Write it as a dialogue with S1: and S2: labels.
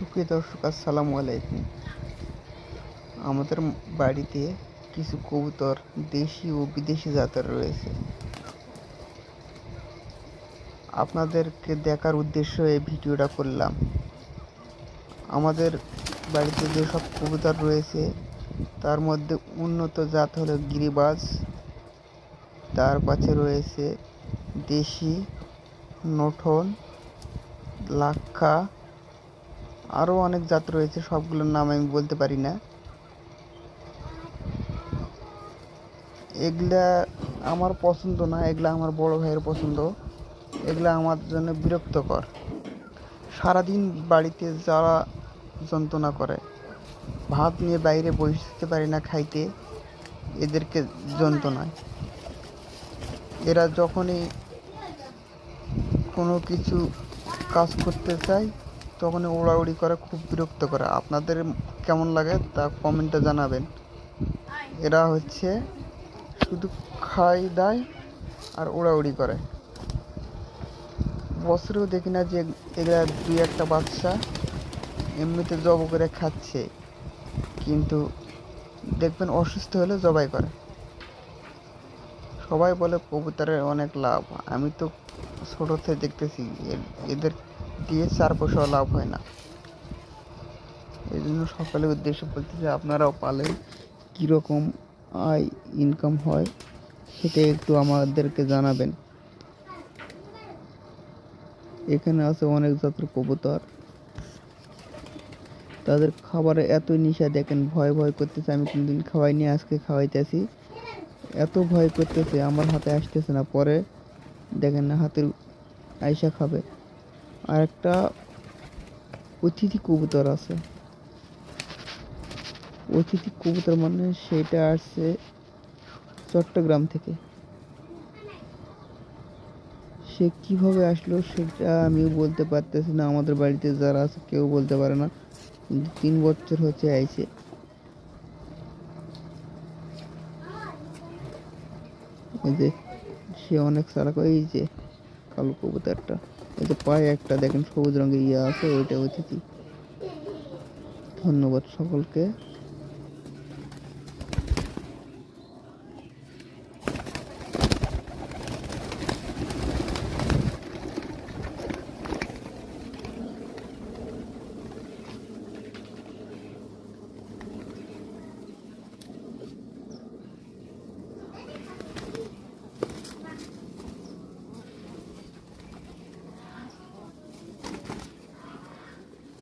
S1: সুপ্রিয় দর্শক, আসসালামু আলাইকুম। আমাদের বাড়িতে কিছু কবুতর দেশি ও বিদেশি জাতের রয়েছে। আপনাদেরকে দেখার উদ্দেশ্যে এই ভিডিওটা করলাম। আমাদের বাড়িতে যেসব কবুতর রয়েছে তার মধ্যে উন্নত জাত হলো গিরিবাজ, তার পাশে রয়েছে দেশি, নোঠন, লাক্ষা, আরও অনেক জাত রয়েছে, সবগুলোর নাম আমি বলতে পারি না। এগুলা আমার পছন্দ না, এগুলা আমার বড় ভাইয়ের পছন্দ। এগুলা আমার জন্য বিরক্তকর। সারাদিন বাড়িতে যারা যন্ত্রণা করে, ভাত নিয়ে বাইরে বসতে পারি না খাইতে, এদেরকে যন্ত্রণায়। এরা যখনই কোনো কিছু কাজ করতে চায় তখনই ওড়াউড়ি করে, খুব বিরক্ত করে। আপনাদের কেমন লাগে তা কমেন্টে জানাবেন। এরা হচ্ছে শুধু খাই দায় আর ওড়াউড়ি করে। বছরেও দেখি না যে এরা দুই একটা বাচ্চা এমনিতে জব করে খাচ্ছে, কিন্তু দেখবেন অসুস্থ হলে জবাই করে। সবাই বলে কবুতরের অনেক লাভ, আমি তো ছোটো থেকে দেখতেছি এদের দিয়ে 4 পয়সাও লাভ হয় না। এই জন্য সকলের উদ্দেশ্যে বলতেছি, আপনারাও পালেন, কীরকম আয় ইনকাম হয় সেটা একটু আমাদেরকে জানাবেন। এখানে আছে অনেক জাতের কবুতর, তাদের খাবারে এতই নেশা, দেখেন ভয় ভয় করতেছে। আমি কোনদিন খাওয়াইনি, আজকে খাওয়াইতেছি। এত ভয় করতেছে, আমার হাতে আসতেছে না, পরে দেখেন না হাতের আইসা খাবে। আর একটা অতিথি কবুতর আছে। অতিথি কবুতর মানে সেটা আসছে চট্টগ্রাম থেকে। সে কিভাবে আসলো সেটা আমিও বলতে পারতেছি না, আমাদের বাড়িতে যারা আছে কেউ বলতে পারে না, কিন্তু 3 বছর হচ্ছে আইছে। এই যে সে অনেক চালাক। এই যে কালো কবুতরটা, এই যে পায়ে একটা দেখেন সবুজ রঙের ইয়ে আছে, ওইটা অতিথি। ধন্যবাদ সকলকে।